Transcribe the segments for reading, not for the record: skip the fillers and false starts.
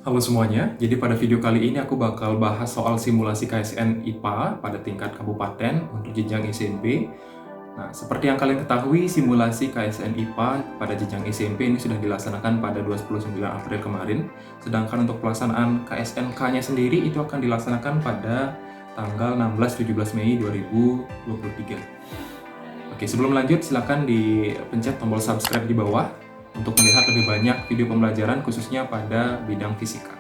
Halo semuanya, jadi pada video kali ini aku bakal bahas soal simulasi KSN IPA pada tingkat kabupaten untuk jenjang SMP. Nah, seperti yang kalian ketahui, simulasi KSN IPA pada jenjang SMP ini sudah dilaksanakan pada 29 April kemarin, sedangkan untuk pelaksanaan KSNK-nya sendiri itu akan dilaksanakan pada tanggal 16-17 Mei 2023. Oke, sebelum lanjut, silakan dipencet tombol subscribe di bawah untuk melihat lebih banyak video pembelajaran khususnya pada bidang fisika.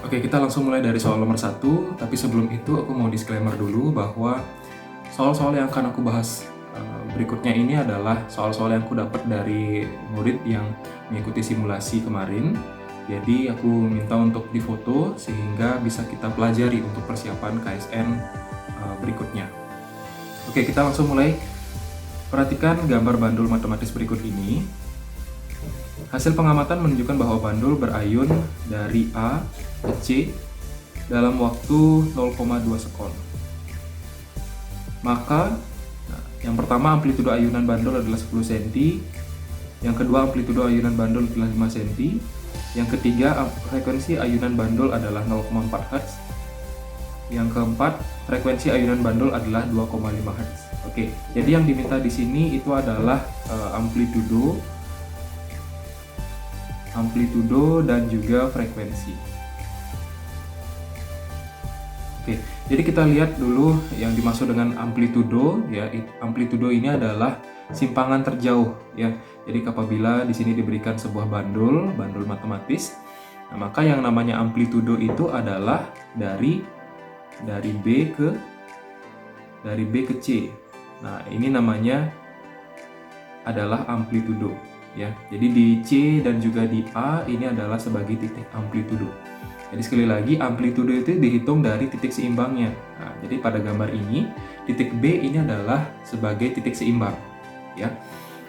Oke, kita langsung mulai dari soal nomor 1, tapi sebelum itu aku mau disclaimer dulu bahwa soal-soal yang akan aku bahas berikutnya ini adalah soal-soal yang aku dapat dari murid yang mengikuti simulasi kemarin. Jadi aku minta untuk difoto sehingga bisa kita pelajari untuk persiapan KSN berikutnya. Oke, kita langsung mulai. Perhatikan gambar bandul matematis berikut ini. Hasil pengamatan menunjukkan bahwa bandul berayun dari A ke C dalam waktu 0,2 sekon. Maka, yang pertama amplitudo ayunan bandul adalah 10 cm, yang kedua amplitudo ayunan bandul adalah 5 cm, yang ketiga frekuensi ayunan bandul adalah 0,4 Hz, yang keempat frekuensi ayunan bandul adalah 2,5 Hz. Oke, jadi yang diminta di sini itu adalah amplitudo dan juga frekuensi. Oke, jadi kita lihat dulu yang dimaksud dengan amplitudo ya. Amplitudo ini adalah simpangan terjauh ya. Jadi apabila di sini diberikan sebuah bandul matematis, nah, maka yang namanya amplitudo itu adalah dari B ke C. Nah, ini namanya adalah amplitudo ya. Jadi di C dan juga di A ini adalah sebagai titik amplitudo. Jadi sekali lagi amplitudo itu dihitung dari titik seimbangnya. Nah, jadi pada gambar ini titik B ini adalah sebagai titik seimbang ya.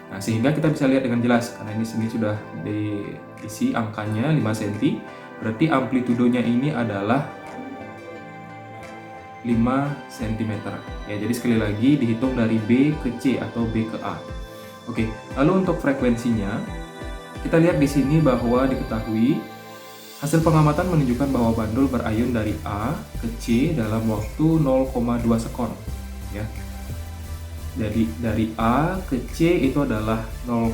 Nah, sehingga kita bisa lihat dengan jelas karena ini sini sudah diisi angkanya 5 cm, berarti amplitudonya ini adalah 5 cm. Ya, jadi sekali lagi dihitung dari B ke C atau B ke A. Oke, lalu untuk frekuensinya, kita lihat di sini bahwa diketahui hasil pengamatan menunjukkan bahwa bandul berayun dari A ke C dalam waktu 0,2 sekon. Ya. Jadi dari A ke C itu adalah 0,2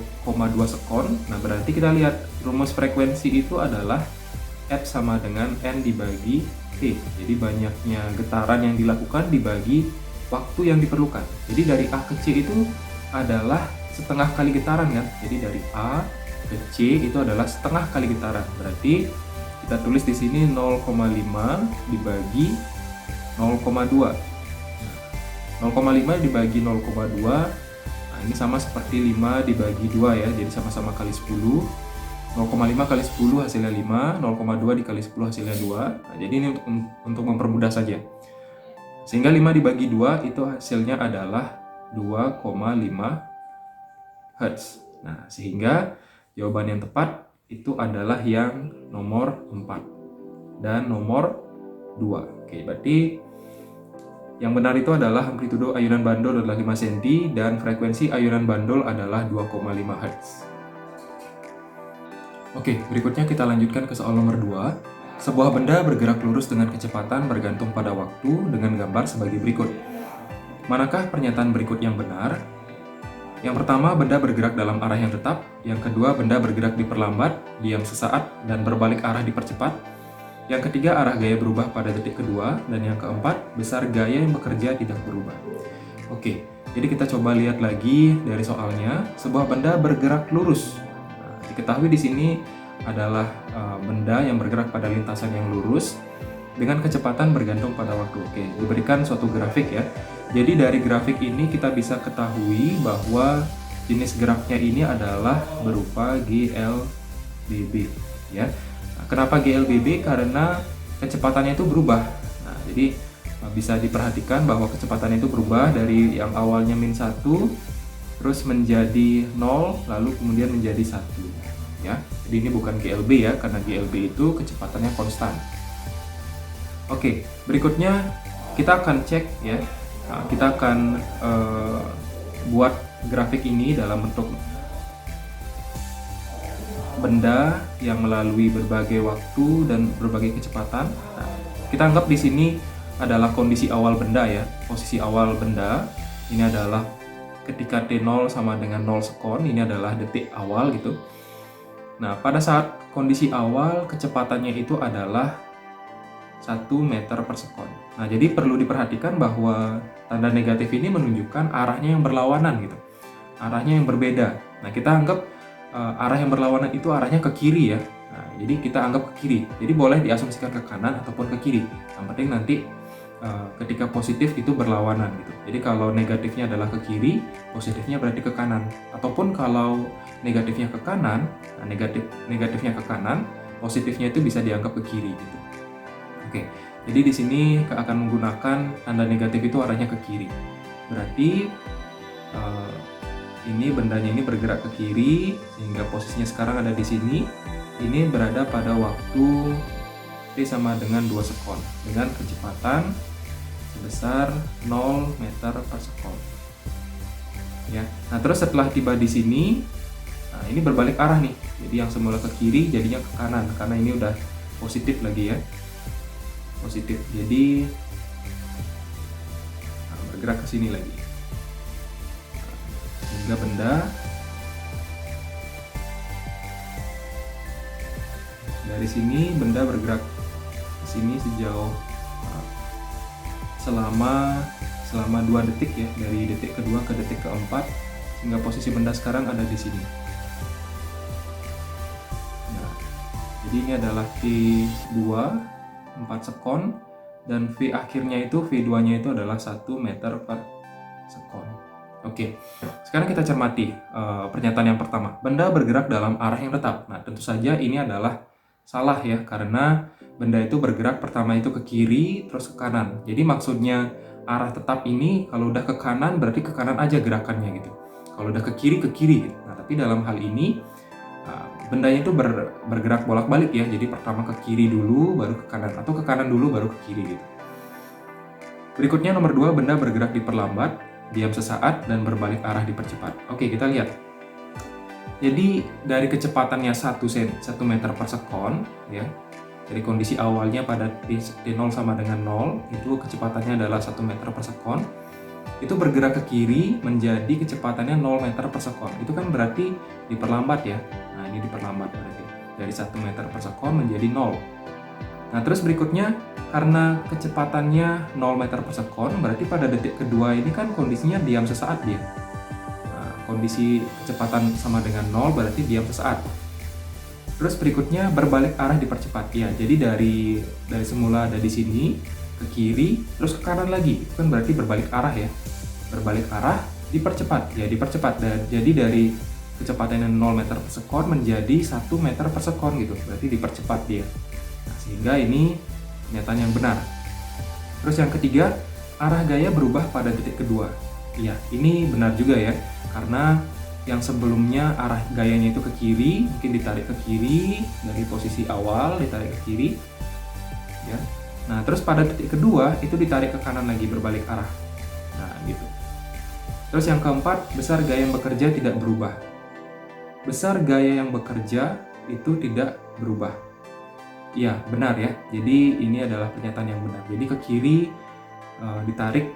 sekon. Nah, berarti kita lihat rumus frekuensi itu adalah F sama dengan N dibagi T. Jadi banyaknya getaran yang dilakukan dibagi waktu yang diperlukan. Jadi dari A ke C itu adalah setengah kali getaran kan. Jadi dari A ke C itu adalah setengah kali getaran. Berarti kita tulis di sini 0,5 dibagi 0,2. 0,5 dibagi 0,2. Nah, ini sama seperti 5 dibagi 2 ya. Jadi sama-sama kali 10. 0,5 kali 10 hasilnya 5, 0,2 dikali 10 hasilnya 2. Nah, jadi ini untuk mempermudah saja. Sehingga 5 dibagi 2 itu hasilnya adalah 2,5 Hz. Nah, sehingga jawaban yang tepat itu adalah yang nomor 4 dan nomor 2. Oke, berarti yang benar itu adalah amplitudo ayunan bandul adalah 5 cm dan frekuensi ayunan bandul adalah 2,5 Hz. Oke, berikutnya kita lanjutkan ke soal nomor 2. Sebuah benda bergerak lurus dengan kecepatan bergantung pada waktu dengan gambar sebagai berikut. Manakah pernyataan berikut yang benar? Yang pertama, benda bergerak dalam arah yang tetap. Yang kedua, benda bergerak diperlambat, diam sesaat, dan berbalik arah dipercepat. Yang ketiga, arah gaya berubah pada detik kedua. Dan yang keempat, besar gaya yang bekerja tidak berubah. Oke, jadi kita coba lihat lagi dari soalnya. Sebuah benda bergerak lurus. Diketahui di sini adalah benda yang bergerak pada lintasan yang lurus dengan kecepatan bergantung pada waktu. Oke, diberikan suatu grafik ya. Jadi dari grafik ini kita bisa ketahui bahwa jenis geraknya ini adalah berupa GLBB ya. Nah, kenapa GLBB? Karena kecepatannya itu berubah. Nah, jadi bisa diperhatikan bahwa kecepatannya itu berubah dari yang awalnya -1 terus menjadi 0 lalu kemudian menjadi 1 ya. Jadi ini bukan GLB ya, karena GLB itu kecepatannya konstan. Oke, berikutnya kita akan cek ya. Nah, kita akan buat grafik ini dalam bentuk benda yang melalui berbagai waktu dan berbagai kecepatan. Nah, kita anggap di sini adalah kondisi awal benda ya. Posisi awal benda ini adalah ketika T0 sama dengan 0 sekon, ini adalah detik awal gitu. Nah, pada saat kondisi awal kecepatannya itu adalah 1 meter per sekon. Nah, jadi perlu diperhatikan bahwa tanda negatif ini menunjukkan arahnya yang berlawanan gitu. Arahnya yang berbeda. Nah, kita anggap arah yang berlawanan itu arahnya ke kiri ya. Nah, jadi kita anggap ke kiri. Jadi boleh diasumsikan ke kanan ataupun ke kiri. Yang penting nanti ketika positif itu berlawanan gitu. Jadi kalau negatifnya adalah ke kiri, positifnya berarti ke kanan. Ataupun kalau negatifnya ke kanan, nah negatifnya ke kanan, positifnya itu bisa dianggap ke kiri gitu. Oke. Jadi di sini akan menggunakan tanda negatif itu arahnya ke kiri. Berarti ini bendanya ini bergerak ke kiri sehingga posisinya sekarang ada di sini. Ini berada pada waktu T sama dengan 2 sekon dengan kecepatan sebesar 0 meter per sekon. Ya. Nah, terus setelah tiba di sini, nah ini berbalik arah nih. Jadi yang semula ke kiri jadinya ke kanan karena ini udah positif lagi ya. Positif. Jadi bergerak ke sini lagi. Sehingga benda dari sini benda bergerak ke sini sejauh selama 2 detik ya, dari detik kedua ke detik keempat, sehingga posisi benda sekarang ada di sini. Nah, jadi ini adalah V2 4 sekon dan V akhirnya itu V2 nya itu adalah 1 meter per sekon. Oke, sekarang kita cermati pernyataan yang pertama. Benda bergerak dalam arah yang tetap. Nah, tentu saja ini adalah salah ya, karena benda itu bergerak pertama itu ke kiri, terus ke kanan. Jadi maksudnya arah tetap ini kalau udah ke kanan berarti ke kanan aja gerakannya gitu. Kalau udah ke kiri gitu. Nah, tapi dalam hal ini bendanya itu bergerak bolak-balik ya. Jadi pertama ke kiri dulu, baru ke kanan, atau ke kanan dulu, baru ke kiri gitu. Berikutnya nomor 2, benda bergerak diperlambat, diam sesaat, dan berbalik arah dipercepat. Oke, kita lihat. Jadi dari kecepatannya 1 meter per sekon ya, dari kondisi awalnya pada T0 sama dengan 0, itu kecepatannya adalah 1 meter per sekon. Itu bergerak ke kiri menjadi kecepatannya 0 meter per sekon. Itu kan berarti diperlambat ya. Nah, ini diperlambat berarti. Dari 1 meter per sekon menjadi 0. Nah, terus berikutnya karena kecepatannya 0 meter per sekon, berarti pada detik kedua ini kan kondisinya diam sesaat dia. Nah, kondisi kecepatan sama dengan 0 berarti diam sesaat. Terus berikutnya berbalik arah dipercepat. Ya, jadi dari semula ada di sini ke kiri, terus ke kanan lagi. Itu kan berarti berbalik arah ya. Berbalik arah dipercepat. Ya, dipercepat. Dan jadi dari kecepatannya 0 meter per sekon menjadi 1 meter per sekon gitu. Berarti dipercepat dia. Nah, sehingga ini pernyataan yang benar. Terus yang ketiga, arah gaya berubah pada detik kedua. Iya, ini benar juga ya. Karena yang sebelumnya arah gayanya itu ke kiri, mungkin ditarik ke kiri dari posisi awal, ditarik ke kiri ya. Nah, terus pada detik kedua itu ditarik ke kanan lagi, berbalik arah. Nah, gitu. Terus yang keempat, besar gaya yang bekerja tidak berubah. Besar gaya yang bekerja itu tidak berubah. Iya, benar ya. Jadi ini adalah pernyataan yang benar. Jadi ke kiri ditarik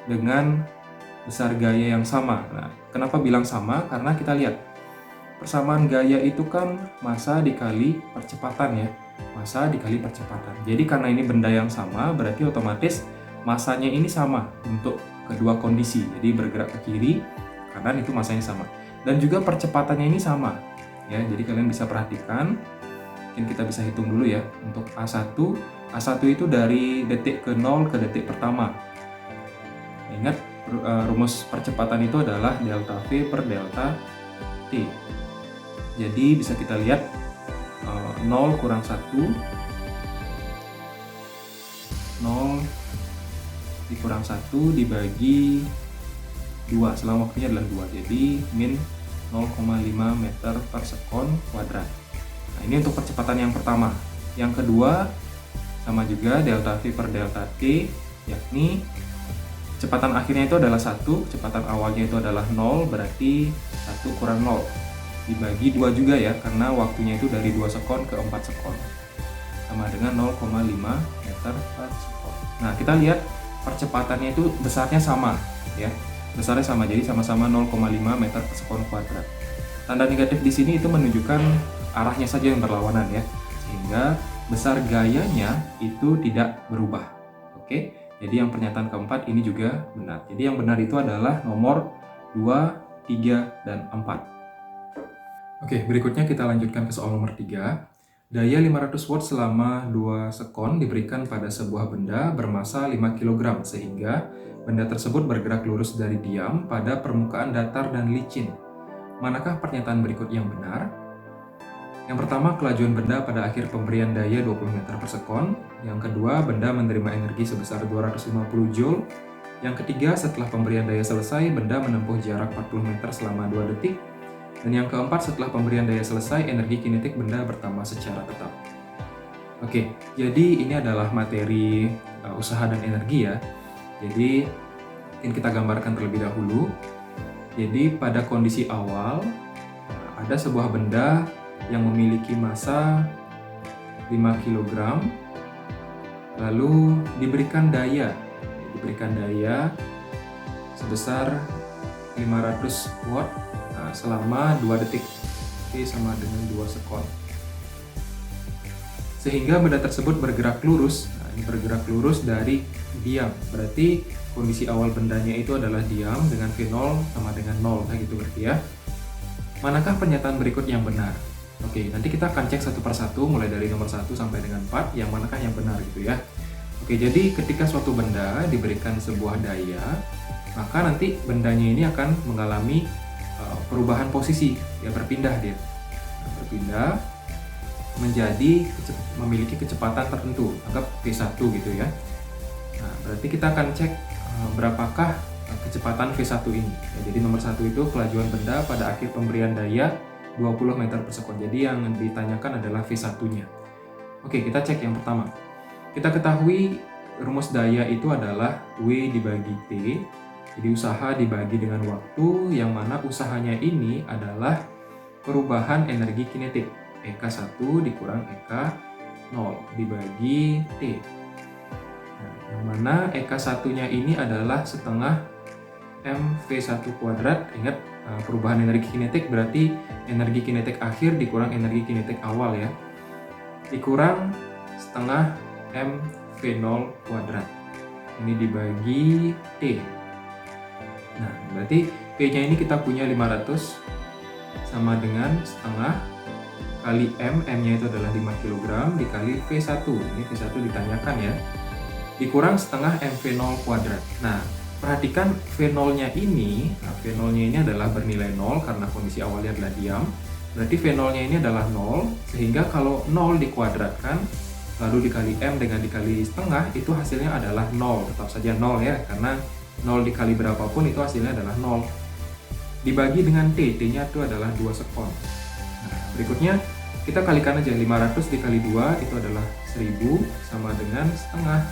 dengan besar gaya yang sama. Nah, kenapa bilang sama? Karena kita lihat persamaan gaya itu kan massa dikali percepatan ya. Massa dikali percepatan. Jadi karena ini benda yang sama, berarti otomatis massanya ini sama untuk kedua kondisi. Jadi bergerak ke kiri, kanan itu massanya sama. Dan juga percepatannya ini sama. Ya, jadi kalian bisa perhatikan. Mungkin kita bisa hitung dulu ya. Untuk A1 itu dari detik ke 0 ke detik pertama. Ingat, rumus percepatan itu adalah delta V per delta T. Jadi bisa kita lihat 0 kurang 1, 0 dikurang 1 dibagi 2, selama waktunya adalah 2. Jadi min 0,5 meter per sekon kuadrat. Nah, ini untuk percepatan yang pertama. Yang kedua sama juga delta V per delta T, yakni kecepatan akhirnya itu adalah 1, kecepatan awalnya itu adalah 0, berarti 1 kurang 0. dibagi 2 juga ya, karena waktunya itu dari 2 sekon ke 4 sekon, sama dengan 0,5 meter per sekon. Nah, kita lihat percepatannya itu besarnya sama ya, besarnya sama, jadi sama-sama 0,5 meter per sekon kuadrat. Tanda negatif di sini itu menunjukkan arahnya saja yang berlawanan ya, sehingga besar gayanya itu tidak berubah. Oke, jadi yang pernyataan keempat ini juga benar. Jadi yang benar itu adalah nomor 2, 3, dan 4. Oke, berikutnya kita lanjutkan ke soal nomor 3. Daya 500 watt selama 2 sekon diberikan pada sebuah benda bermassa 5 kg, sehingga benda tersebut bergerak lurus dari diam pada permukaan datar dan licin. Manakah pernyataan berikut yang benar? Yang pertama, kelajuan benda pada akhir pemberian daya 20 meter per sekon. Yang kedua, benda menerima energi sebesar 250 joule. Yang ketiga, setelah pemberian daya selesai, benda menempuh jarak 40 meter selama 2 detik. Dan yang keempat, setelah pemberian daya selesai, energi kinetik benda bertambah secara tetap. Oke, jadi ini adalah materi usaha dan energi ya. Jadi, mungkin kita gambarkan terlebih dahulu. Jadi, pada kondisi awal, ada sebuah benda yang memiliki massa 5 kg, lalu diberikan daya sebesar 500 watt selama 2 detik, sama dengan 2 sekon. Sehingga benda tersebut bergerak lurus, bergerak lurus dari diam. Berarti kondisi awal bendanya itu adalah diam dengan V0 sama dengan 0, gitu berarti ya. Manakah pernyataan berikut yang benar? Oke, nanti kita akan cek satu persatu mulai dari nomor 1 sampai dengan 4, yang manakah yang benar gitu ya. Oke, jadi ketika suatu benda diberikan sebuah daya, maka nanti bendanya ini akan mengalami perubahan posisi, ya berpindah dia. Berpindah menjadi memiliki kecepatan tertentu, anggap V1 gitu ya. Nah, berarti kita akan cek berapakah kecepatan V1 ini. Ya, jadi nomor 1 itu kelajuan benda pada akhir pemberian daya 20 meter per sekon. Jadi yang ditanyakan adalah V1-nya. Oke, kita cek yang pertama. Kita ketahui rumus daya itu adalah W dibagi T. Jadi usaha dibagi dengan waktu, yang mana usahanya ini adalah perubahan energi kinetik. EK1 dikurang EK0 dibagi T. Nah, yang mana EK1-nya ini adalah setengah mV1 kuadrat. Ingat, perubahan energi kinetik berarti energi kinetik akhir dikurang energi kinetik awal ya. Dikurang setengah mV0 kuadrat. Ini dibagi T. Nah, berarti P-nya ini kita punya 500 sama dengan setengah kali M-nya itu adalah 5 kg dikali V1. Ini V1 ditanyakan ya. Dikurang setengah mV0 kuadrat. Nah, perhatikan V0-nya ini, V0-nya ini adalah bernilai 0 karena kondisi awalnya adalah diam. Berarti V0-nya ini adalah 0, sehingga kalau 0 dikuadratkan, lalu dikali M dengan dikali setengah, itu hasilnya adalah 0. Tetap saja 0 ya, karena 0 dikali berapapun itu hasilnya adalah 0. Dibagi dengan T, T-nya itu adalah 2 sekon. Nah, berikutnya kita kalikan aja, 500 dikali 2 itu adalah 1000 sama dengan setengah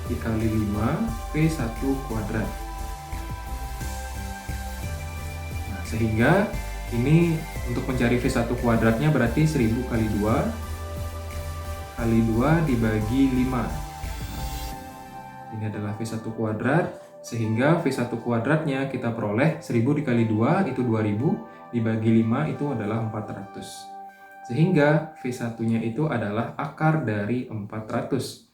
dikali 5 V1 kuadrat. Nah, sehingga ini untuk mencari V1 kuadratnya berarti 1000 kali 2 kali 2 dibagi 5. Ini adalah V1 kuadrat, sehingga V1 kuadratnya kita peroleh 1000 dikali 2 itu 2000 dibagi 5 itu adalah 400. Sehingga V1-nya itu adalah akar dari 400,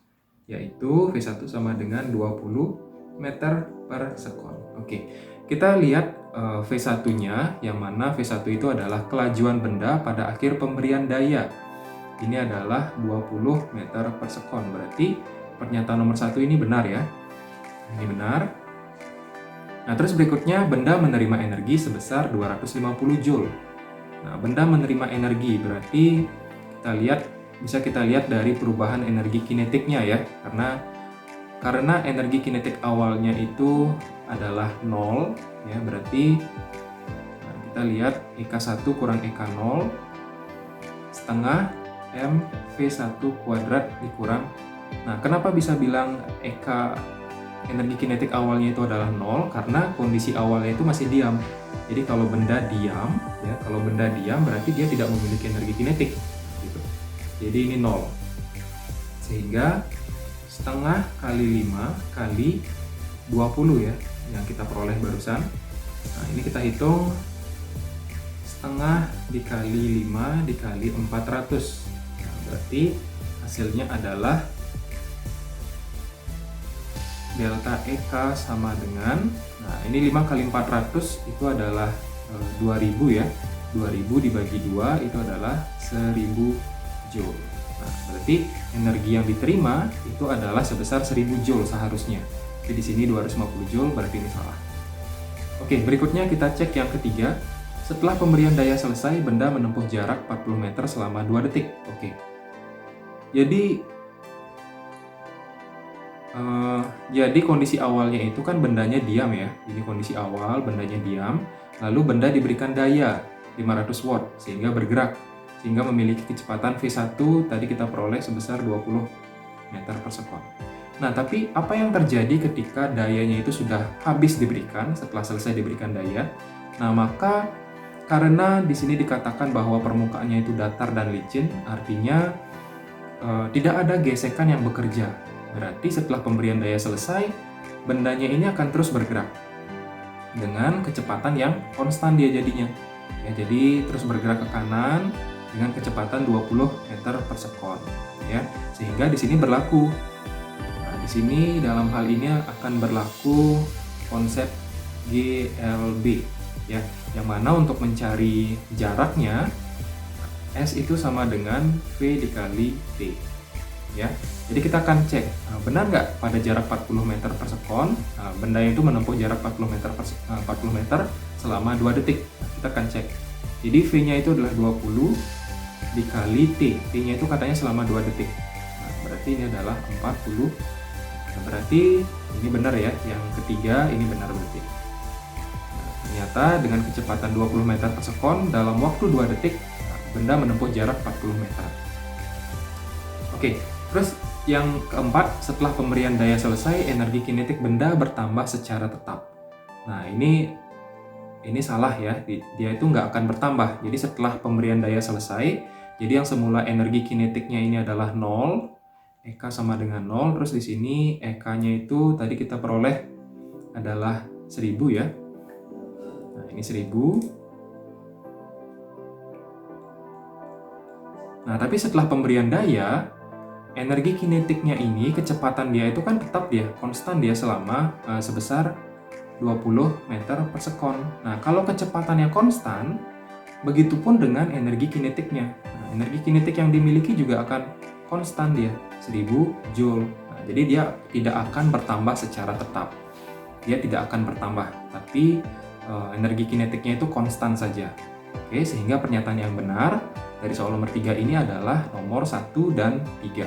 yaitu V1 sama dengan 20 meter per sekon. Oke, kita lihat V1-nya, yang mana V1 itu adalah kelajuan benda pada akhir pemberian daya. Ini adalah 20 meter per sekon. Berarti pernyataan nomor 1 ini benar ya. Ini benar. Nah, terus berikutnya benda menerima energi sebesar 250 joule. Nah, benda menerima energi berarti bisa kita lihat dari perubahan energi kinetiknya ya. Karena energi kinetik awalnya itu adalah 0 ya, berarti kita lihat EK1 kurang EK0 setengah mV1 kuadrat dikurang. Nah, kenapa bisa bilang energi kinetik awalnya itu adalah 0? Karena kondisi awalnya itu masih diam. Jadi kalau benda diam, Ya, kalau benda diam berarti dia tidak memiliki energi kinetik. Gitu. Jadi ini 0. Sehingga setengah kali 5 kali 20 ya, yang kita peroleh barusan. Nah, ini kita hitung setengah dikali 5 dikali 400. Nah, berarti hasilnya adalah delta EK sama dengan, nah ini 5 kali 400 itu adalah 2000 ya. 2000 dibagi 2 itu adalah 1000 Joule. Nah, berarti energi yang diterima itu adalah sebesar 1000 Joule seharusnya. Tapi di sini 250 Joule, berarti ini salah. Oke, berikutnya kita cek yang ketiga. Setelah pemberian daya selesai, benda menempuh jarak 40 meter selama 2 detik. Oke. Jadi kondisi awalnya itu kan bendanya diam ya. Ini kondisi awal, bendanya diam. Lalu benda diberikan daya 500 watt sehingga bergerak. Sehingga memiliki kecepatan V1 tadi kita peroleh sebesar 20 meter per sekon. Nah, tapi apa yang terjadi ketika dayanya itu sudah habis diberikan, setelah selesai diberikan daya? Nah, maka karena di sini dikatakan bahwa permukaannya itu datar dan licin, artinya tidak ada gesekan yang bekerja. Berarti setelah pemberian daya selesai, bendanya ini akan terus bergerak dengan kecepatan yang konstan dia jadinya. Ya, jadi terus bergerak ke kanan dengan kecepatan 20 meter per sekon. Ya, sehingga di sini berlaku. Nah, di sini dalam hal ini akan berlaku konsep GLB. Ya, yang mana untuk mencari jaraknya S itu sama dengan V dikali T. Ya, jadi kita akan cek benar nggak pada jarak 40 meter per sekon benda itu menempuh jarak 40 meter selama 2 detik. Nah, kita akan cek. Jadi V-nya itu adalah 20 dikali T. T-nya itu katanya selama 2 detik. Nah, berarti ini adalah 40. Nah, berarti ini benar ya. Yang ketiga ini benar berarti. Nah, ternyata dengan kecepatan 20 meter per sekon dalam waktu 2 detik benda menempuh jarak 40 meter. Oke. Terus yang keempat, setelah pemberian daya selesai, energi kinetik benda bertambah secara tetap. Nah, ini salah ya, dia itu nggak akan bertambah. Jadi setelah pemberian daya selesai, jadi yang semula energi kinetiknya ini adalah 0, EK sama dengan 0, terus di sini EK-nya itu tadi kita peroleh adalah 1000 ya. Nah, ini 1000. Nah, tapi setelah pemberian daya, energi kinetiknya ini, kecepatan dia itu kan tetap dia, konstan dia selama sebesar 20 meter per sekon. Nah, kalau kecepatannya konstan, begitupun dengan energi kinetiknya. Nah, energi kinetik yang dimiliki juga akan konstan dia, 1000 Joule. Nah, jadi dia tidak akan bertambah secara tetap. Dia tidak akan bertambah, tapi energi kinetiknya itu konstan saja. Oke, sehingga pernyataan yang benar dari soal nomor 3 ini adalah nomor 1 dan 3.